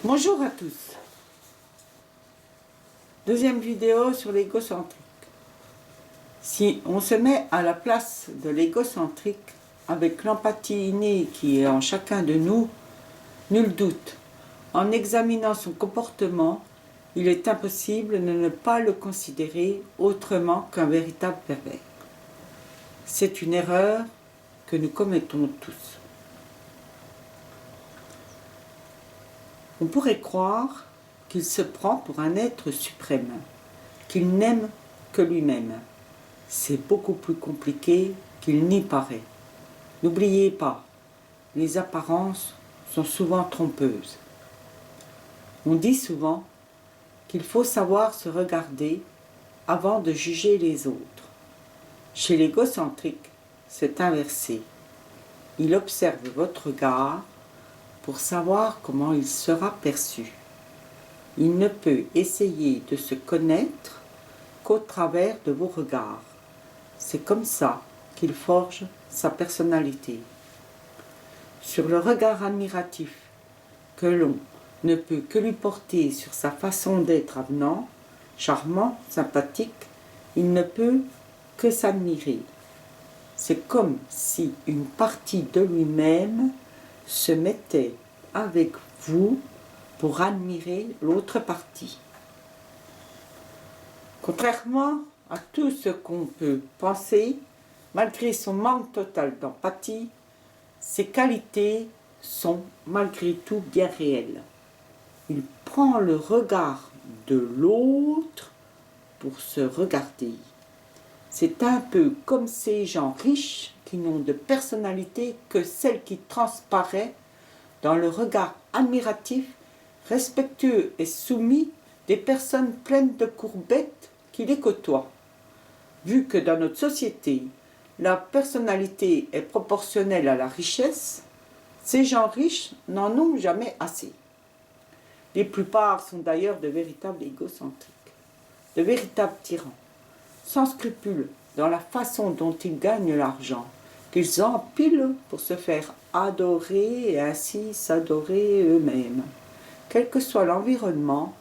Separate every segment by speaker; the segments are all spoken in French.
Speaker 1: Bonjour à tous. Deuxième vidéo sur l'égocentrique. Si on se met à la place de l'égocentrique, avec l'empathie innée qui est en chacun de nous, nul doute, en examinant son comportement, il est impossible de ne pas le considérer autrement qu'un véritable pervers. C'est une erreur que nous commettons tous. On pourrait croire qu'il se prend pour un être suprême, qu'il n'aime que lui-même. C'est beaucoup plus compliqué qu'il n'y paraît. N'oubliez pas, les apparences sont souvent trompeuses. On dit souvent qu'il faut savoir se regarder avant de juger les autres. Chez l'égocentrique, c'est inversé. Il observe votre regard pour savoir comment il sera perçu. Il ne peut essayer de se connaître qu'au travers de vos regards. C'est comme ça qu'il forge sa personnalité. Sur le regard admiratif que l'on ne peut que lui porter sur sa façon d'être avenant, charmant, sympathique, il ne peut que s'admirer. C'est comme si une partie de lui-même se mettait avec vous pour admirer l'autre partie. Contrairement à tout ce qu'on peut penser, malgré son manque total d'empathie, ses qualités sont malgré tout bien réelles. Il prend le regard de l'autre pour se regarder. C'est un peu comme ces gens riches qui n'ont de personnalité que celle qui transparaît dans le regard admiratif, respectueux et soumis des personnes pleines de courbettes qui les côtoient. Vu que dans notre société, la personnalité est proportionnelle à la richesse, ces gens riches n'en ont jamais assez. Les plupart sont d'ailleurs de véritables égocentriques, de véritables tyrans, sans scrupules dans la façon dont ils gagnent l'argent, qu'ils empilent pour se faire adorer et ainsi s'adorer eux-mêmes. Quel que soit l'environnement,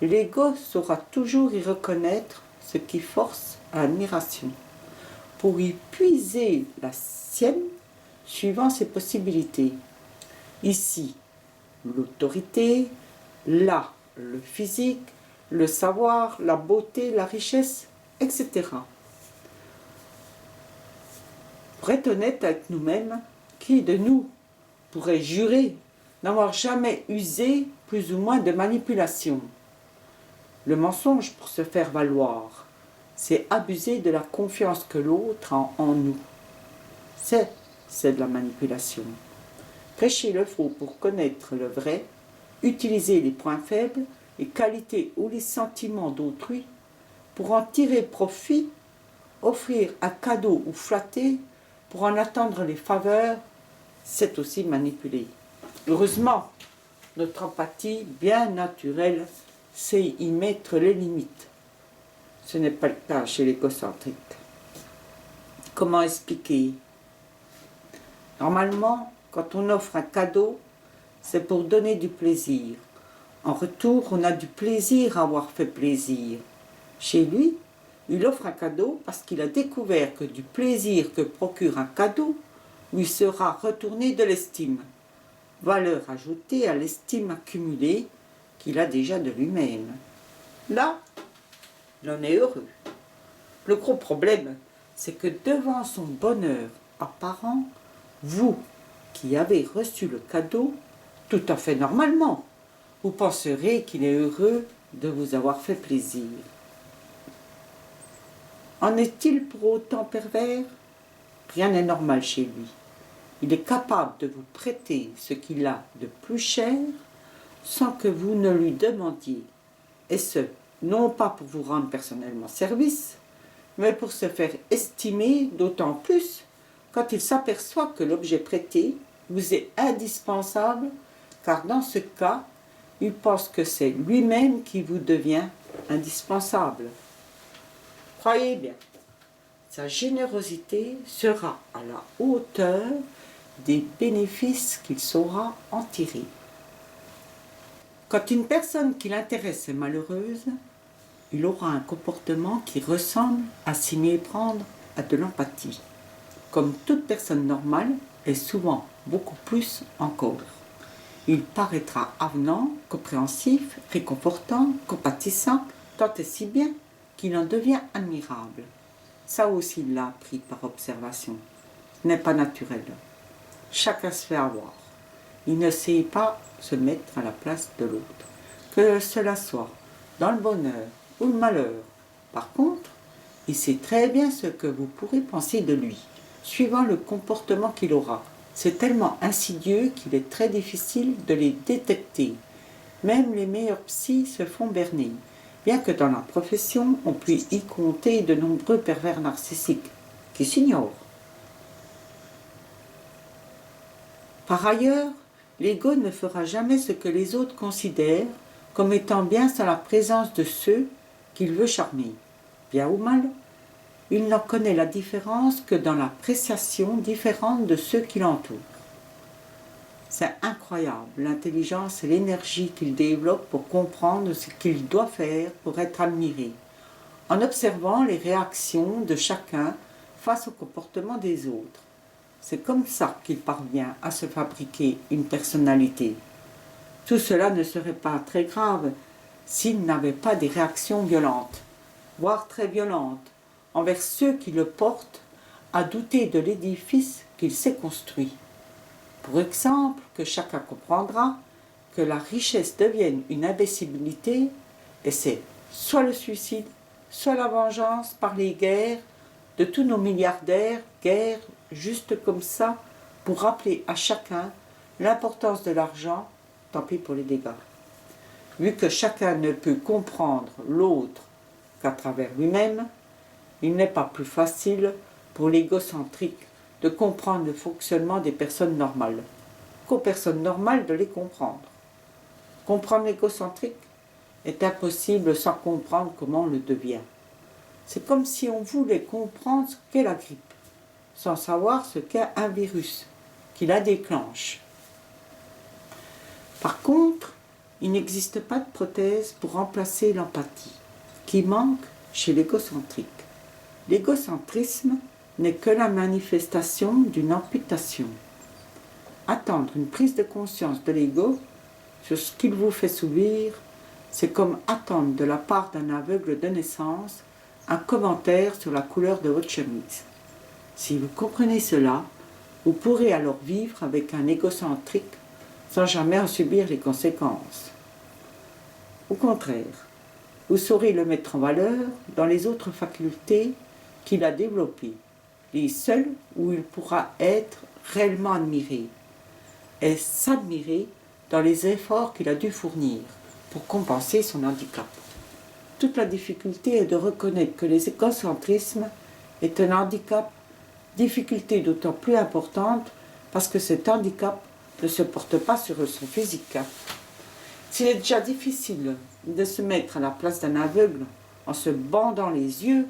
Speaker 1: l'ego saura toujours y reconnaître ce qui force à l'admiration, pour y puiser la sienne suivant ses possibilités. Ici, l'autorité, là, le physique, le savoir, la beauté, la richesse, etc. Pour être honnête avec nous-mêmes, qui de nous pourrait jurer n'avoir jamais usé plus ou moins de manipulation? Le mensonge pour se faire valoir, c'est abuser de la confiance que l'autre a en nous. C'est de la manipulation. Prêcher le faux pour connaître le vrai, utiliser les points faibles, les qualités ou les sentiments d'autrui pour en tirer profit, offrir un cadeau ou flatter pour en attendre les faveurs, c'est aussi manipuler. Heureusement, notre empathie bien naturelle sait y mettre les limites. Ce n'est pas le cas chez l'égocentrique. Comment expliquer? Normalement, quand on offre un cadeau, c'est pour donner du plaisir. En retour, on a du plaisir à avoir fait plaisir. Chez lui, il offre un cadeau parce qu'il a découvert que du plaisir que procure un cadeau lui sera retourné de l'estime. Valeur ajoutée à l'estime accumulée qu'il a déjà de lui-même. Là, il en est heureux. Le gros problème, c'est que devant son bonheur apparent, vous, qui avez reçu le cadeau, tout à fait normalement, vous penserez qu'il est heureux de vous avoir fait plaisir. En est-il pour autant pervers? Rien n'est normal chez lui. Il est capable de vous prêter ce qu'il a de plus cher sans que vous ne lui demandiez. Et ce, non pas pour vous rendre personnellement service, mais pour se faire estimer d'autant plus quand il s'aperçoit que l'objet prêté vous est indispensable, car dans ce cas, il pense que c'est lui-même qui vous devient indispensable. Croyez bien, sa générosité sera à la hauteur des bénéfices qu'il saura en tirer. Quand une personne qui l'intéresse est malheureuse, il aura un comportement qui ressemble à s'y méprendre à de l'empathie. Comme toute personne normale, et souvent beaucoup plus encore. Il paraîtra avenant, compréhensif, réconfortant, compatissant, tant et si bien qu'il en devient admirable. Ça aussi, il l'a appris par observation. Ce n'est pas naturel. Chacun se fait avoir. Il ne sait pas se mettre à la place de l'autre. Que cela soit dans le bonheur ou le malheur. Par contre, il sait très bien ce que vous pourrez penser de lui, suivant le comportement qu'il aura. C'est tellement insidieux qu'il est très difficile de les détecter. Même les meilleurs psys se font berner, bien que dans la profession, on puisse y compter de nombreux pervers narcissiques qui s'ignorent. Par ailleurs, l'ego ne fera jamais ce que les autres considèrent comme étant bien sans la présence de ceux qu'il veut charmer. Bien ou mal, il n'en connaît la différence que dans l'appréciation différente de ceux qui l'entourent. C'est incroyable l'intelligence et l'énergie qu'il développe pour comprendre ce qu'il doit faire pour être admiré, en observant les réactions de chacun face au comportement des autres. C'est comme ça qu'il parvient à se fabriquer une personnalité. Tout cela ne serait pas très grave s'il n'avait pas des réactions violentes, voire très violentes, envers ceux qui le portent à douter de l'édifice qu'il s'est construit. Pour exemple, que chacun comprendra que la richesse devienne une imbécilité, et c'est soit le suicide, soit la vengeance par les guerres de tous nos milliardaires, guerres juste comme ça, pour rappeler à chacun l'importance de l'argent, tant pis pour les dégâts. Vu que chacun ne peut comprendre l'autre qu'à travers lui-même, il n'est pas plus facile pour l'égocentrique de comprendre le fonctionnement des personnes normales qu'aux personnes normales de les comprendre. Comprendre l'égocentrique est impossible sans comprendre comment on le devient. C'est comme si on voulait comprendre ce qu'est la grippe, sans savoir ce qu'est un virus qui la déclenche. Par contre, il n'existe pas de prothèse pour remplacer l'empathie, qui manque chez l'égocentrique. L'égocentrisme n'est que la manifestation d'une amputation. Attendre une prise de conscience de l'ego sur ce qu'il vous fait subir, c'est comme attendre de la part d'un aveugle de naissance un commentaire sur la couleur de votre chemise. Si vous comprenez cela, vous pourrez alors vivre avec un égocentrique sans jamais en subir les conséquences. Au contraire, vous saurez le mettre en valeur dans les autres facultés qu'il a développées, les seules où il pourra être réellement admiré, et s'admirer dans les efforts qu'il a dû fournir pour compenser son handicap. Toute la difficulté est de reconnaître que l'égocentrisme est un handicap, difficulté d'autant plus importante parce que cet handicap ne se porte pas sur son physique. S'il est déjà difficile de se mettre à la place d'un aveugle en se bandant les yeux,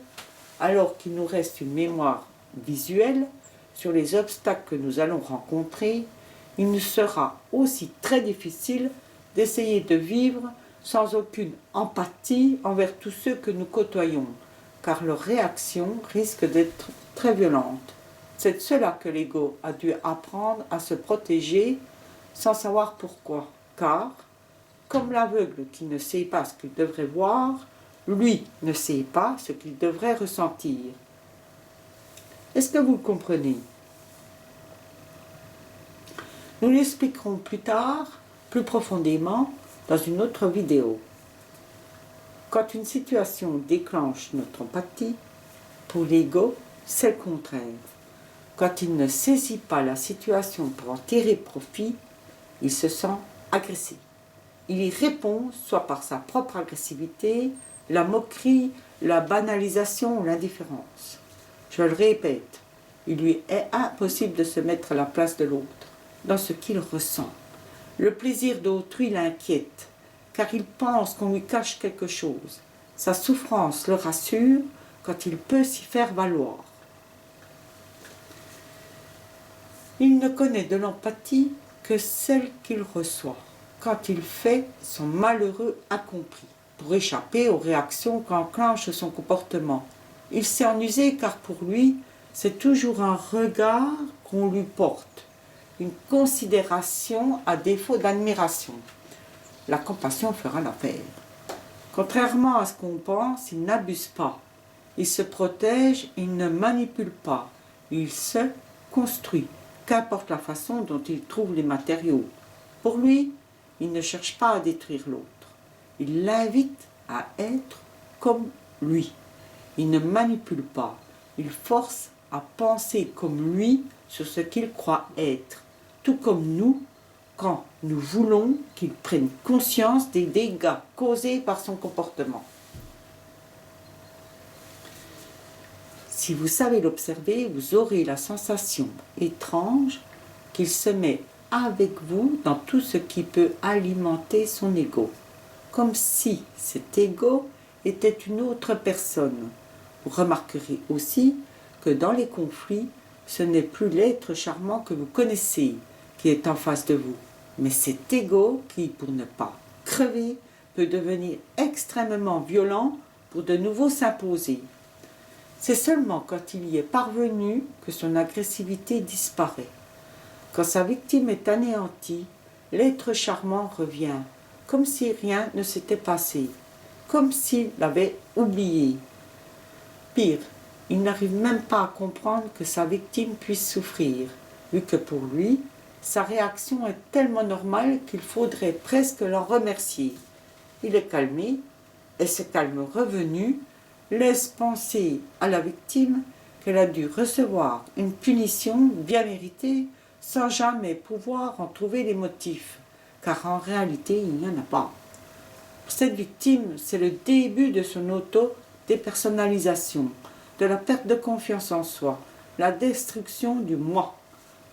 Speaker 1: alors qu'il nous reste une mémoire visuelle sur les obstacles que nous allons rencontrer, il nous sera aussi très difficile d'essayer de vivre sans aucune empathie envers tous ceux que nous côtoyons, car leurs réactions risquent d'être très violentes. C'est de cela que l'ego a dû apprendre à se protéger sans savoir pourquoi, car, comme l'aveugle qui ne sait pas ce qu'il devrait voir, lui ne sait pas ce qu'il devrait ressentir. Est-ce que vous le comprenez ? Nous l'expliquerons plus tard, plus profondément, dans une autre vidéo. Quand une situation déclenche notre empathie, pour l'ego, c'est le contraire. Quand il ne saisit pas la situation pour en tirer profit, il se sent agressé. Il y répond soit par sa propre agressivité, la moquerie, la banalisation ou l'indifférence. Je le répète, il lui est impossible de se mettre à la place de l'autre, dans ce qu'il ressent. Le plaisir d'autrui l'inquiète, car il pense qu'on lui cache quelque chose. Sa souffrance le rassure quand il peut s'y faire valoir. Il ne connaît de l'empathie que celle qu'il reçoit. quand il fait son malheureux accompli, pour échapper aux réactions qu'enclenche son comportement. Il sait en user car pour lui, c'est toujours un regard qu'on lui porte, une considération à défaut d'admiration. La compassion fera l'affaire. Contrairement à ce qu'on pense, il n'abuse pas. Il se protège, il ne manipule pas. Il se construit, qu'importe la façon dont il trouve les matériaux. Pour lui, il ne cherche pas à détruire l'autre. Il l'invite à être comme lui. Il ne manipule pas. Il force à penser comme lui sur ce qu'il croit être. Tout comme nous, quand nous voulons qu'il prenne conscience des dégâts causés par son comportement. Si vous savez l'observer, vous aurez la sensation étrange qu'il se met avec vous dans tout ce qui peut alimenter son ego, comme si cet ego était une autre personne. Vous remarquerez aussi que dans les conflits, ce n'est plus l'être charmant que vous connaissez qui est en face de vous, mais cet ego qui, pour ne pas crever, peut devenir extrêmement violent pour de nouveau s'imposer. C'est seulement quand il y est parvenu que son agressivité disparaît. Quand sa victime est anéantie, l'être charmant revient, comme si rien ne s'était passé, comme s'il l'avait oublié. Pire, il n'arrive même pas à comprendre que sa victime puisse souffrir, vu que pour lui, sa réaction est tellement normale qu'il faudrait presque l'en remercier. Il est calmé, et ce calme revenu laisse penser à la victime qu'elle a dû recevoir une punition bien méritée sans jamais pouvoir en trouver les motifs, car en réalité il n'y en a pas. Pour cette victime, c'est le début de son auto-dépersonnalisation, de la perte de confiance en soi, la destruction du moi.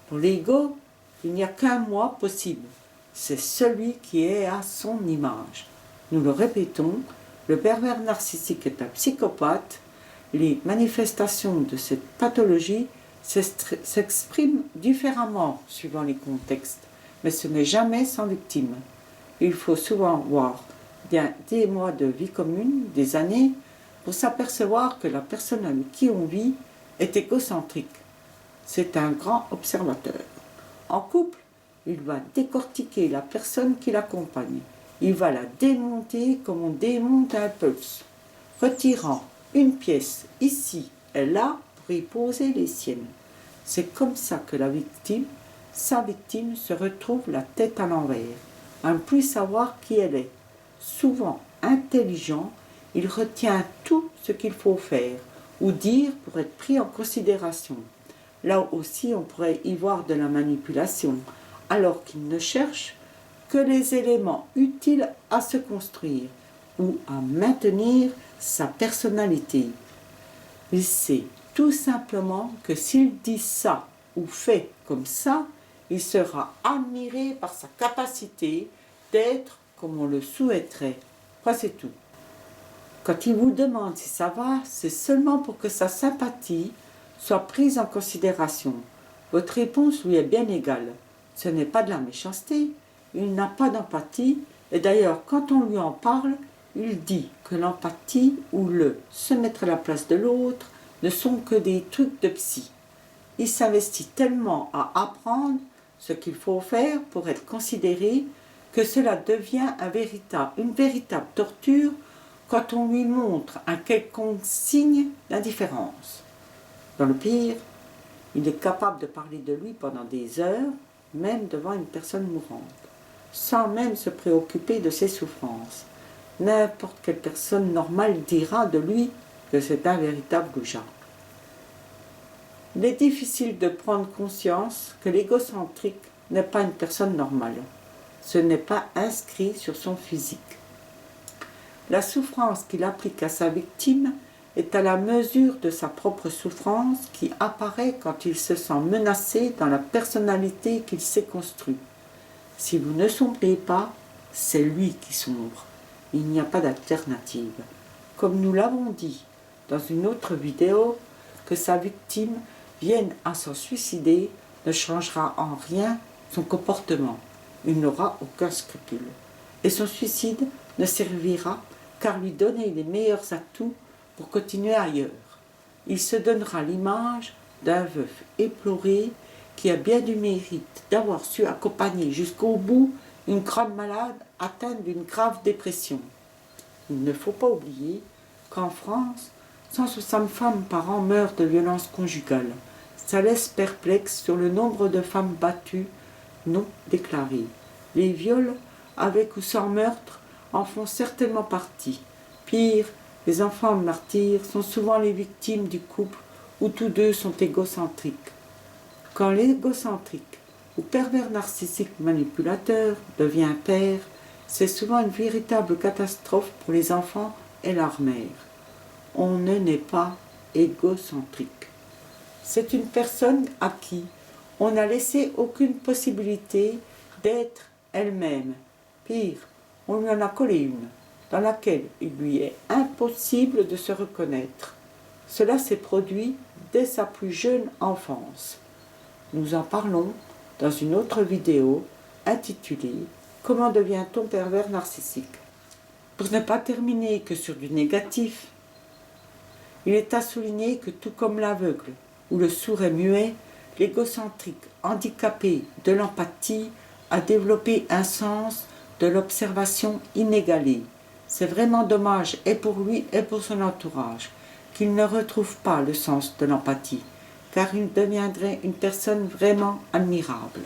Speaker 1: Pour l'ego, il n'y a qu'un moi possible, c'est celui qui est à son image. Nous le répétons, le pervers narcissique est un psychopathe. Les manifestations de cette pathologie s'expriment différemment suivant les contextes, mais ce n'est jamais sans victime. Il faut souvent voir bien des mois de vie commune, des années, pour s'apercevoir que la personne avec qui on vit est égocentrique. C'est un grand observateur. En couple, il va décortiquer la personne qui l'accompagne. Il va la démonter comme on démonte un pulse, retirant une pièce ici et là pour y poser les siennes. C'est comme ça que sa victime se retrouve la tête à l'envers, à ne plus savoir qui elle est. Souvent intelligent, il retient tout ce qu'il faut faire ou dire pour être pris en considération. Là aussi, on pourrait y voir de la manipulation, alors qu'il ne cherche que les éléments utiles à se construire ou à maintenir sa personnalité. Il sait tout simplement que s'il dit ça ou fait comme ça, il sera admiré par sa capacité d'être comme on le souhaiterait. C'est tout. Quand il vous demande si ça va, c'est seulement pour que sa sympathie soit prise en considération. Votre réponse lui est bien égale. Ce n'est pas de la méchanceté. Il n'a pas d'empathie, et d'ailleurs, quand on lui en parle, il dit que l'empathie ou le se mettre à la place de l'autre ne sont que des trucs de psy. Il s'investit tellement à apprendre ce qu'il faut faire pour être considéré que cela devient une véritable torture quand on lui montre un quelconque signe d'indifférence. Dans le pire, il est capable de parler de lui pendant des heures, même devant une personne mourante, sans même se préoccuper de ses souffrances. N'importe quelle personne normale dira de lui que c'est un véritable goujat. Il est difficile de prendre conscience que l'égocentrique n'est pas une personne normale. Ce n'est pas inscrit sur son physique. La souffrance qu'il applique à sa victime est à la mesure de sa propre souffrance qui apparaît quand il se sent menacé dans la personnalité qu'il s'est construite. Si vous ne sombrez pas, c'est lui qui sombre. Il n'y a pas d'alternative. Comme nous l'avons dit dans une autre vidéo, que sa victime vienne à s'en suicider ne changera en rien son comportement. il n'aura aucun scrupule. Et son suicide ne servira qu'à lui donner les meilleurs atouts pour continuer ailleurs. Il se donnera l'image d'un veuf éploré qui a bien du mérite d'avoir su accompagner jusqu'au bout une grande malade atteinte d'une grave dépression. Il ne faut pas oublier qu'en France, 160 femmes par an meurent de violences conjugales. Ça laisse perplexe sur le nombre de femmes battues non déclarées. Les viols, avec ou sans meurtre, en font certainement partie. Pire, les enfants martyrs sont souvent les victimes du couple où tous deux sont égocentriques. Quand l'égocentrique ou pervers narcissique manipulateur devient père, c'est souvent une véritable catastrophe pour les enfants et leur mère. On ne naît pas égocentrique. C'est une personne à qui on n'a laissé aucune possibilité d'être elle-même. Pire, on lui en a collé une, dans laquelle il lui est impossible de se reconnaître. Cela s'est produit dès sa plus jeune enfance. Nous en parlons dans une autre vidéo intitulée « Comment devient-on pervers narcissique ?» Pour ne pas terminer que sur du négatif, il est à souligner que tout comme l'aveugle ou le sourd et muet, l'égocentrique handicapé de l'empathie a développé un sens de l'observation inégalé. C'est vraiment dommage, et pour lui et pour son entourage, qu'il ne retrouve pas le sens de l'empathie, car il deviendrait une personne vraiment admirable.